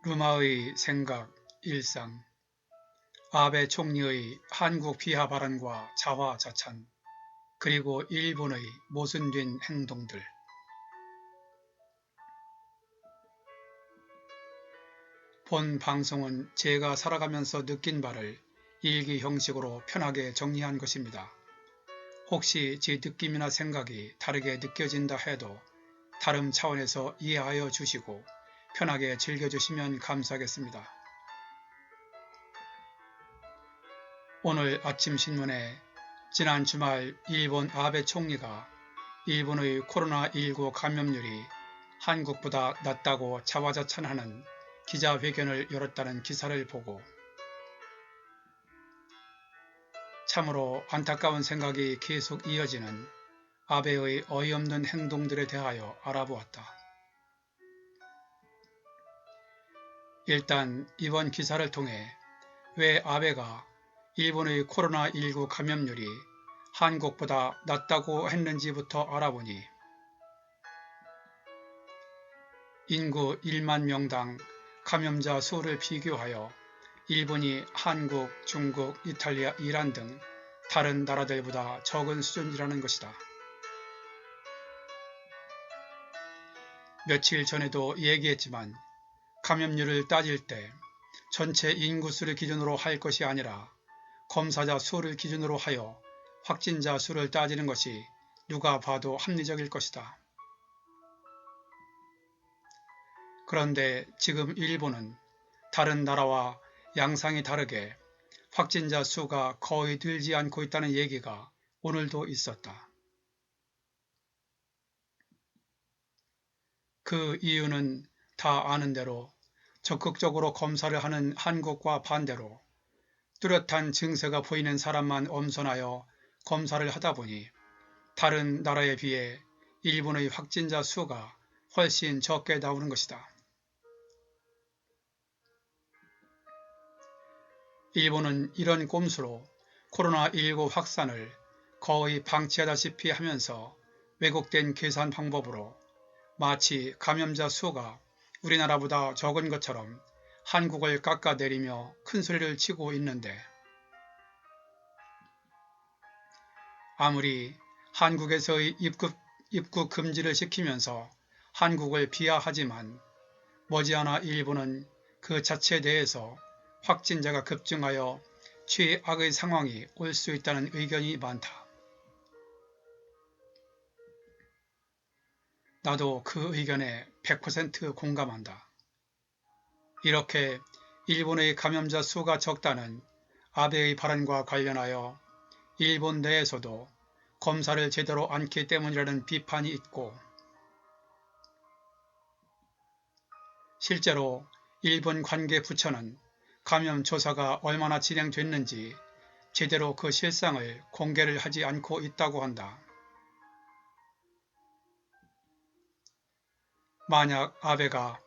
루마의 생각 일상 아베 총리의 한국 비하 발언과 자화자찬 그리고 일본의 모순된 행동들 본 방송은 제가 살아가면서 느낀 바를 일기 형식으로 편하게 정리한 것입니다. 혹시 제 느낌이나 생각이 다르게 느껴진다 해도 다름 차원에서 이해하여 주시고 편하게 즐겨주시면 감사하겠습니다. 오늘 아침 신문에 지난 주말 일본 아베 총리가 일본의 코로나19 감염률이 한국보다 낮다고 자화자찬하는 기자회견을 열었다는 기사를 보고 참으로 안타까운 생각이 계속 이어지는 아베의 어이없는 행동들에 대하여 알아보았다. 일단 이번 기사를 통해 왜 아베가 일본의 코로나19 감염률이 한국보다 낮다고 했는지부터 알아보니 인구 1만 명당 감염자 수를 비교하여 일본이 한국, 중국, 이탈리아, 이란 등 다른 나라들보다 적은 수준이라는 것이다. 며칠 전에도 얘기했지만 감염률을 따질 때 전체 인구수를 기준으로 할 것이 아니라 검사자 수를 기준으로 하여 확진자 수를 따지는 것이 누가 봐도 합리적일 것이다. 그런데 지금 일본은 다른 나라와 양상이 다르게 확진자 수가 거의 늘지 않고 있다는 얘기가 오늘도 있었다. 그 이유는 다 아는 대로 적극적으로 검사를 하는 한국과 반대로 뚜렷한 증세가 보이는 사람만 엄선하여 검사를 하다 보니 다른 나라에 비해 일본의 확진자 수가 훨씬 적게 나오는 것이다. 일본은 이런 꼼수로 코로나19 확산을 거의 방치하다시피 하면서 왜곡된 계산 방법으로 마치 감염자 수가 우리나라보다 적은 것처럼 한국을 깎아내리며 큰소리를 치고 있는데 아무리 한국에서의 입국 금지를 시키면서 한국을 비하하지만 머지않아 일본은 그 자체 내에서 확진자가 급증하여 최악의 상황이 올 수 있다는 의견이 많다. 나도 그 의견에 100% 공감한다. 이렇게 일본의 감염자 수가 적다는 아베의 발언과 관련하여 일본 내에서도 검사를 제대로 않기 때문이라는 비판이 있고 실제로 일본 관계부처는 감염 조사가 얼마나 진행됐는지 제대로 그 실상을 공개를 하지 않고 있다고 한다. 만약 아베가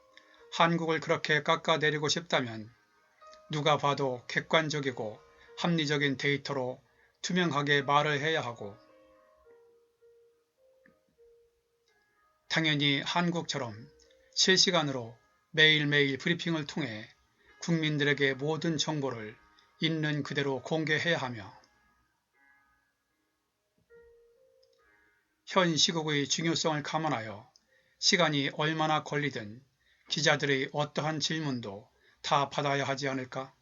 한국을 그렇게 깎아내리고 싶다면 누가 봐도 객관적이고 합리적인 데이터로 투명하게 말을 해야 하고 당연히 한국처럼 실시간으로 매일매일 브리핑을 통해 국민들에게 모든 정보를 있는 그대로 공개해야 하며 현 시국의 중요성을 감안하여 시간이 얼마나 걸리든 기자들의 어떠한 질문도 다 받아야 하지 않을까?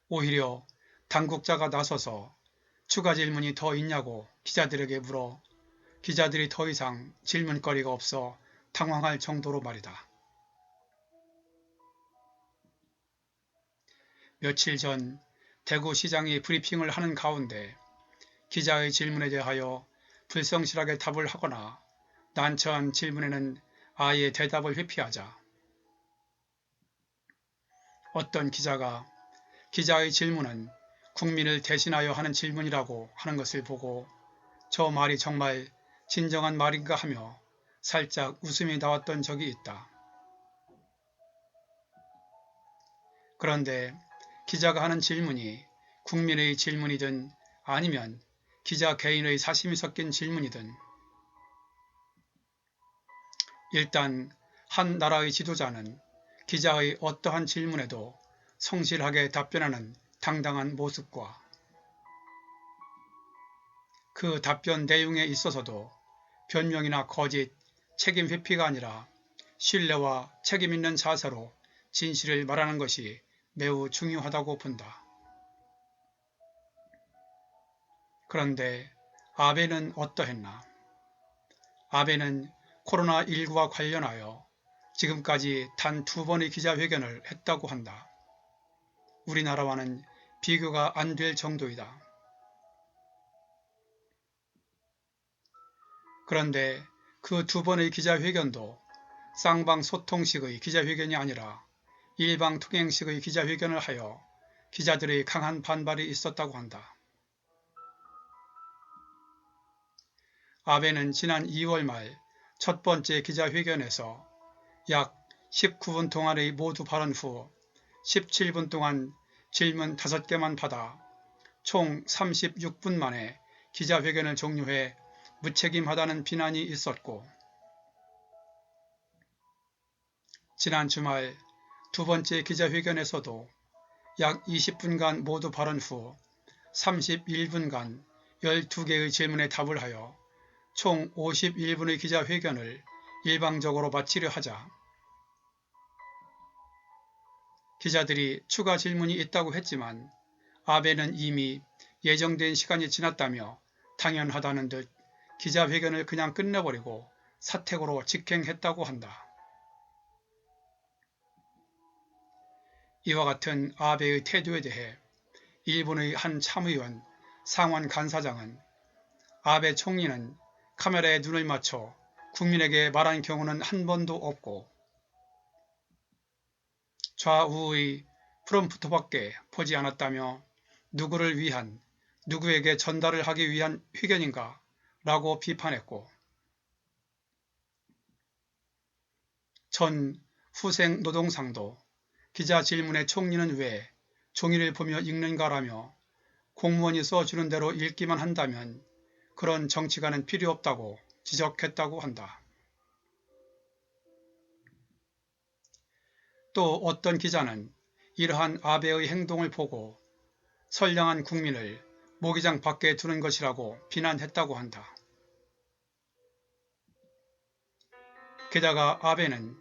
오히려 당국자가 나서서 추가 질문이 더 있냐고 기자들에게 물어 기자들이 더 이상 질문거리가 없어 당황할 정도로 말이다. 며칠 전 대구시장이 브리핑을 하는 가운데 기자의 질문에 대하여 불성실하게 답을 하거나 난처한 질문에는 아예 대답을 회피하자 어떤 기자가 기자의 질문은 국민을 대신하여 하는 질문이라고 하는 것을 보고 저 말이 정말 진정한 말인가 하며 살짝 웃음이 나왔던 적이 있다. 그런데 기자가 하는 질문이 국민의 질문이든 아니면 기자 개인의 사심이 섞인 질문이든 일단 한 나라의 지도자는 기자의 어떠한 질문에도 성실하게 답변하는 당당한 모습과 그 답변 내용에 있어서도 변명이나 거짓, 책임 회피가 아니라 신뢰와 책임 있는 자세로 진실을 말하는 것이 매우 중요하다고 본다. 그런데 아베는 어떠했나? 아베는 코로나19와 관련하여 지금까지 단 2번의 기자회견을 했다고 한다. 우리나라와는 비교가 안 될 정도이다. 그런데 그 2번의 기자회견도 쌍방소통식의 기자회견이 아니라 일방통행식의 기자회견을 하여 기자들의 강한 반발이 있었다고 한다. 아베는 지난 2월 말 첫 번째 기자회견에서 약 19분 동안의 모두 발언 후 17분 동안 질문 5개만 받아 총 36분 만에 기자회견을 종료해 무책임하다는 비난이 있었고, 지난 주말 두 번째 기자회견에서도 약 20분간 모두 발언 후 31분간 12개의 질문에 답을 하여 총 51분의 기자회견을 일방적으로 마치려 하자 기자들이 추가 질문이 있다고 했지만 아베는 이미 예정된 시간이 지났다며 당연하다는 듯 기자회견을 그냥 끝내버리고 사택으로 직행했다고 한다. 이와 같은 아베의 태도에 대해 일본의 한 참의원 상원 간사장은 아베 총리는 카메라에 눈을 맞춰 국민에게 말한 경우는 한 번도 없고 좌우의 프롬프터밖에 보지 않았다며 누구를 위한, 누구에게 전달을 하기 위한 회견인가 라고 비판했고, 전 후생 노동상도 기자 질문에 총리는 왜 종이를 보며 읽는가라며 공무원이 써주는 대로 읽기만 한다면 그런 정치가는 필요 없다고 지적했다고 한다. 또 어떤 기자는 이러한 아베의 행동을 보고 선량한 국민을 모기장 밖에 두는 것이라고 비난했다고 한다. 게다가 아베는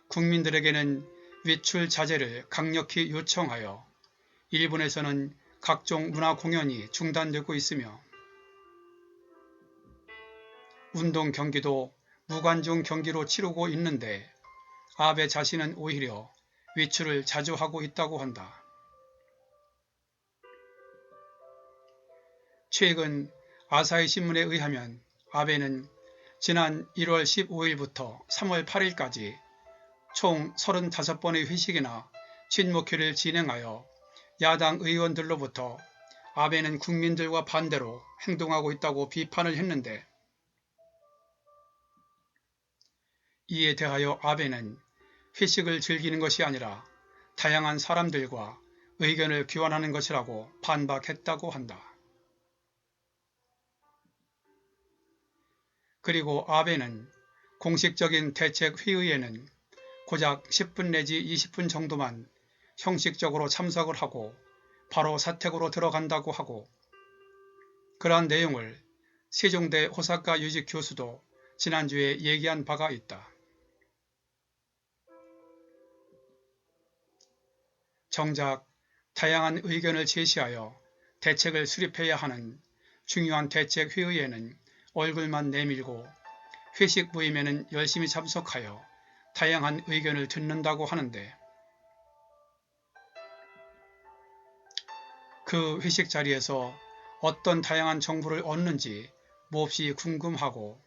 국민들에게는 외출 자제를 강력히 요청하여 일본에서는 각종 문화 공연이 중단되고 있으며 운동 경기도 무관중 경기로 치르고 있는데 아베 자신은 오히려 외출을 자주 하고 있다고 한다. 최근 아사히 신문에 의하면 아베는 지난 1월 15일부터 3월 8일까지 총 35번의 회식이나 친목회를 진행하여 야당 의원들로부터 아베는 국민들과 반대로 행동하고 있다고 비판을 했는데, 이에 대하여 아베는 회식을 즐기는 것이 아니라 다양한 사람들과 의견을 교환하는 것이라고 반박했다고 한다. 그리고 아베는 공식적인 대책회의에는 고작 10분 내지 20분 정도만 형식적으로 참석을 하고 바로 사택으로 들어간다고 하고, 그러한 내용을 세종대 호사카 유직 교수도 지난주에 얘기한 바가 있다. 정작 다양한 의견을 제시하여 대책을 수립해야 하는 중요한 대책회의에는 얼굴만 내밀고 회식 모임에는 열심히 참석하여 다양한 의견을 듣는다고 하는데, 그 회식 자리에서 어떤 다양한 정보를 얻는지 몹시 궁금하고,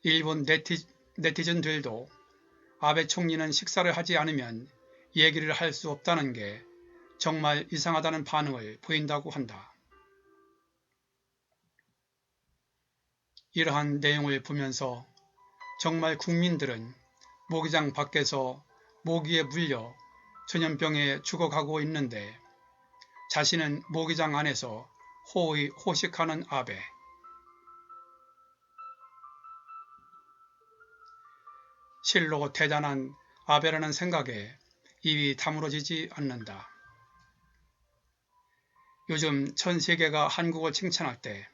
일본 네티즌들도 아베 총리는 식사를 하지 않으면 얘기를 할 수 없다는 게 정말 이상하다는 반응을 보인다고 한다. 이러한 내용을 보면서 정말 국민들은 모기장 밖에서 모기에 물려 전염병에 죽어가고 있는데 자신은 모기장 안에서 호의 호식하는 아베. 실로 대단한 아베라는 생각에 입이 다물어지지 않는다. 요즘 전 세계가 한국을 칭찬할 때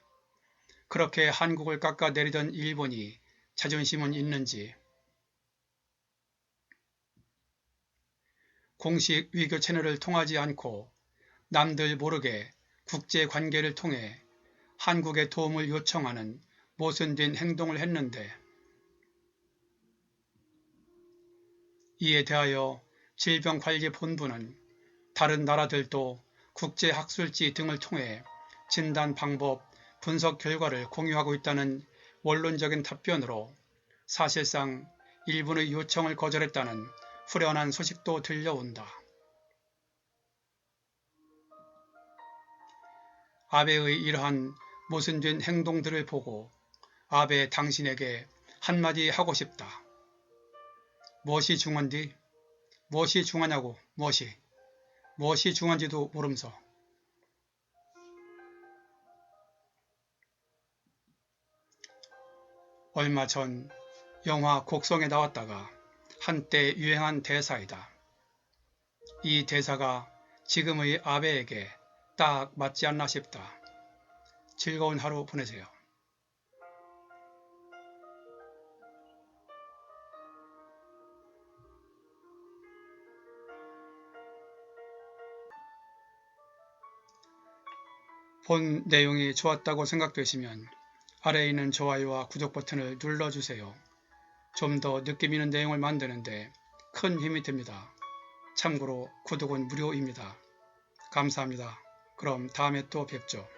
그렇게 한국을 깎아내리던 일본이 자존심은 있는지, 공식 외교 채널을 통하지 않고 남들 모르게 국제관계를 통해 한국의 도움을 요청하는 모순된 행동을 했는데, 이에 대하여 질병관리본부는 다른 나라들도 국제학술지 등을 통해 진단 방법, 분석 결과를 공유하고 있다는 원론적인 답변으로 사실상 일본의 요청을 거절했다는 후련한 소식도 들려온다. 아베의 이러한 모순된 행동들을 보고 아베 당신에게 한마디 하고 싶다. 무엇이 중요한디? 무엇이 중요하냐고, 무엇이 중요한지도 모름서. 얼마 전 영화 곡성에 나왔다가 한때 유행한 대사이다. 이 대사가 지금의 아베에게 딱 맞지 않나 싶다. 즐거운 하루 보내세요. 본 내용이 좋았다고 생각되시면 아래에 있는 좋아요와 구독 버튼을 눌러주세요. 좀 더 느낌 있는 내용을 만드는데 큰 힘이 됩니다. 참고로 구독은 무료입니다. 감사합니다. 그럼 다음에 또 뵙죠.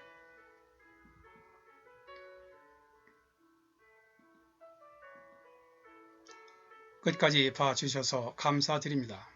끝까지 봐주셔서 감사드립니다.